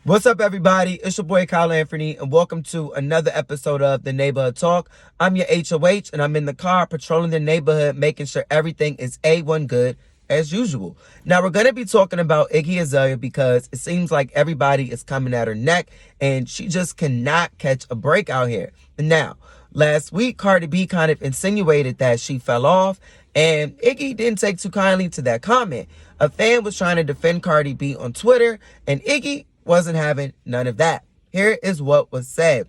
What's up, everybody? It's your boy Kyle Anthony, and welcome to another episode of The Neighborhood Talk. I'm your HOH, and I'm in the car patrolling the neighborhood, making sure everything is A1 good as usual. Now, we're going to be talking about Iggy Azalea because it seems like everybody is coming at her neck, and she just cannot catch a break out here. Now, last week, Cardi B kind of insinuated that she fell off, and Iggy didn't take too kindly to that comment. A fan was trying to defend Cardi B on Twitter, and Iggy wasn't having none of that. Here is what was said.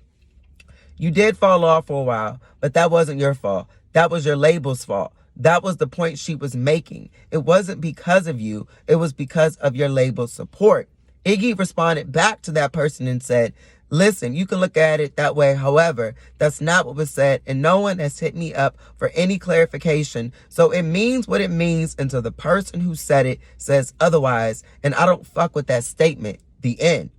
You did fall off for a while, but that wasn't your fault. That was your label's fault. That was the point she was making. It wasn't because of you. It was because of your label's support. Iggy responded back to that person and said, listen, you can look at it that way. However, that's not what was said, and no one has hit me up for any clarification. So it means what it means until the person who said it says otherwise, and I don't fuck with that statement. The end.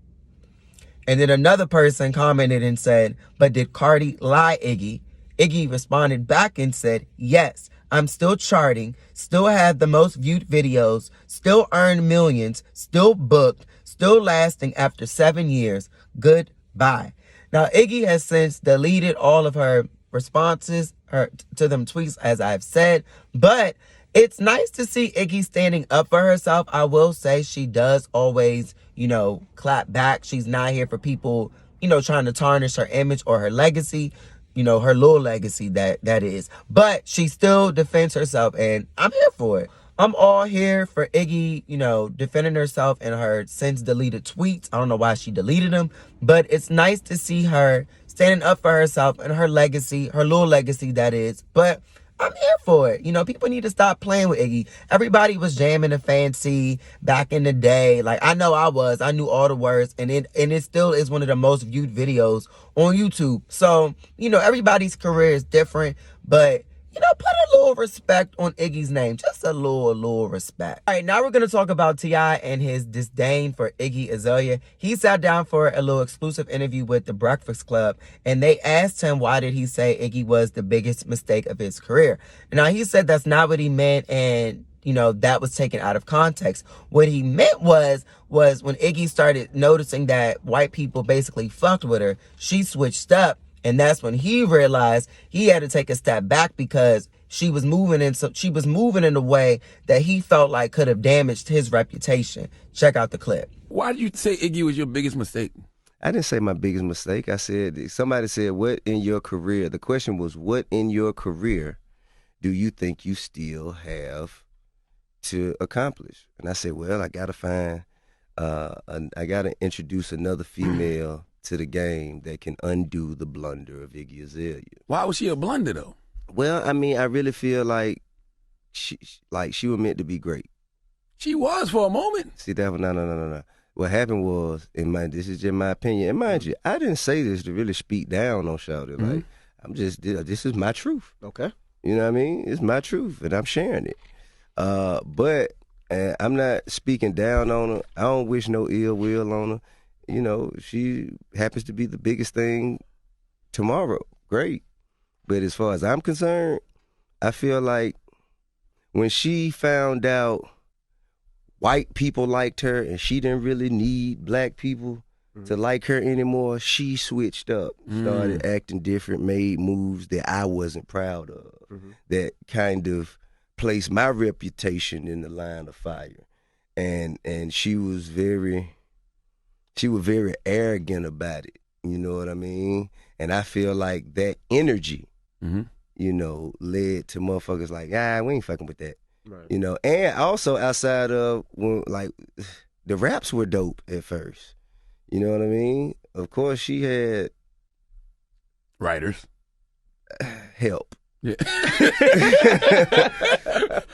And then another person commented and said, but did Cardi lie, Iggy? Iggy responded back and said, yes, I'm still charting, still have the most viewed videos, still earn millions, still booked, still lasting after 7 years. Goodbye. Now, Iggy has since deleted all of her responses to them tweets, as I've said, but it's nice to see Iggy standing up for herself. I will say she does always, clap back. She's not here for people, trying to tarnish her image or her legacy, her little legacy that is. But she still defends herself, and I'm here for it. I'm all here for Iggy, defending herself in her since deleted tweets. I don't know why she deleted them, but it's nice to see her standing up for herself and her legacy, her little legacy that is. But I'm here for it. People need to stop playing with Iggy. Everybody was jamming the Fancy back in the day. Like, I know I was. I knew all the words, and it still is one of the most viewed videos on YouTube. So, everybody's career is different, but put a little respect on Iggy's name. Just a little respect. All right, now we're going to talk about T.I. and his disdain for Iggy Azalea. He sat down for a little exclusive interview with The Breakfast Club, and they asked him why did he say Iggy was the biggest mistake of his career. Now, he said that's not what he meant, and that was taken out of context. What he meant was when Iggy started noticing that white people basically fucked with her, she switched up. And that's when he realized he had to take a step back because she was moving in a way that he felt like could have damaged his reputation. Check out the clip. Why did you say Iggy was your biggest mistake? I didn't say my biggest mistake. I said, somebody said, what in your career? The question was, what in your career do you think you still have to accomplish? And I said, well, I got to find, I got to introduce another female to the game that can undo the blunder of Iggy Azalea. Why was she a blunder, though? Well, I mean, I really feel like she was meant to be great. She was for a moment. See, that was, no. What happened was, this is just my opinion, and mind you, I didn't say this to really speak down on Shawty. Like, this is my truth. Okay. You know what I mean? It's my truth, and I'm sharing it. But I'm not speaking down on her. I don't wish no ill will on her. She happens to be the biggest thing tomorrow. Great. But as far as I'm concerned, I feel like when she found out white people liked her and she didn't really need black people to like her anymore, she switched up, started acting different, made moves that I wasn't proud of, that kind of placed my reputation in the line of fire. And she was very arrogant about it. You know what I mean? And I feel like that energy, led to motherfuckers like, we ain't fucking with that. Right. And also outside of, the raps were dope at first. You know what I mean? Of course, she had writers. Help. Yeah.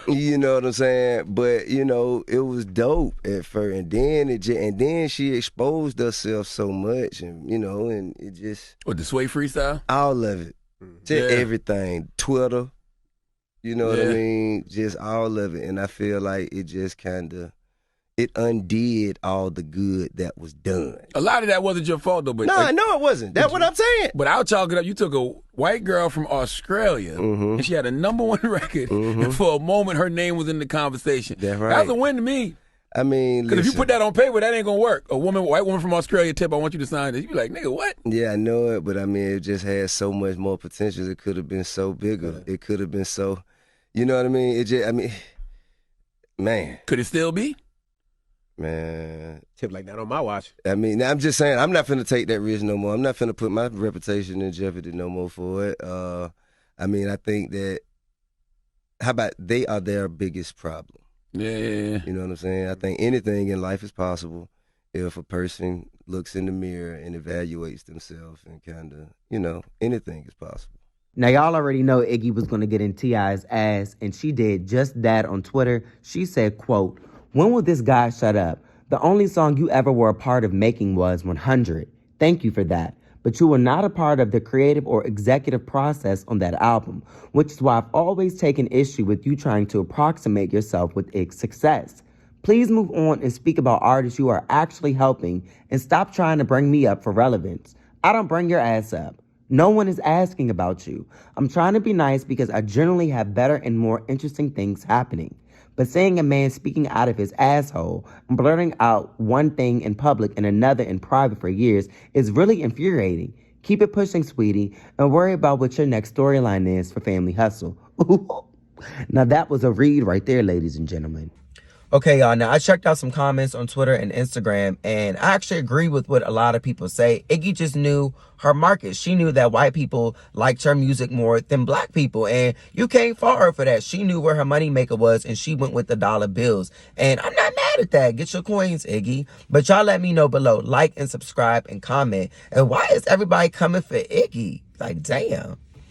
You know what I'm saying? But it was dope at first, and then she exposed herself so much, and and it just the Sway freestyle, all of it, just everything, Twitter, what I mean, just all of it, and I feel like it just kind of undid all the good that was done. A lot of that wasn't your fault, though. But no, I know it wasn't. That's what I'm saying. But I'll chalk it up. You took a white girl from Australia, and she had a #1 record, and for a moment her name was in the conversation. That's right. That was a win to me. I mean, Because if you listen, put that on paper, that ain't gonna work. White woman from Australia tip, I want you to sign this. You be like, nigga, what? yeah, I know it, but I mean, it just had so much more potential. It could have been so bigger. It could have been so, you know what I mean? It just, I mean, man, Could it still be? man. Tip like that on my watch. I mean, I'm just saying, I'm not finna take that risk no more. I'm not finna put my reputation in jeopardy no more for it. I mean, I think that, how about they are their biggest problem? Yeah. You know what I'm saying? I think anything in life is possible if a person looks in the mirror and evaluates themselves and kind of, you know, anything is possible. Now, y'all already know Iggy was going to get in T.I.'s ass, and she did just that on Twitter. She said, quote, "When will this guy shut up? The only song you ever were a part of making was 100. Thank you for that. But you were not a part of the creative or executive process on that album, which is why I've always taken issue with you trying to approximate yourself with its success. Please move on and speak about artists you are actually helping and stop trying to bring me up for relevance. I don't bring your ass up. No one is asking about you. I'm trying to be nice because I generally have better and more interesting things happening. But seeing a man speaking out of his asshole and blurting out one thing in public and another in private for years is really infuriating. Keep it pushing, sweetie, and worry about what your next storyline is for Family Hustle." Now that was a read right there, ladies and gentlemen. Okay, y'all. Now, I checked out some comments on Twitter and Instagram, and I actually agree with what a lot of people say. Iggy just knew her market. She knew that white people liked her music more than black people, and you can't fault her for that. She knew where her moneymaker was, and she went with the dollar bills. And I'm not mad at that. Get your coins, Iggy. But y'all let me know below. Like and subscribe and comment. And why is everybody coming for Iggy? Like, damn.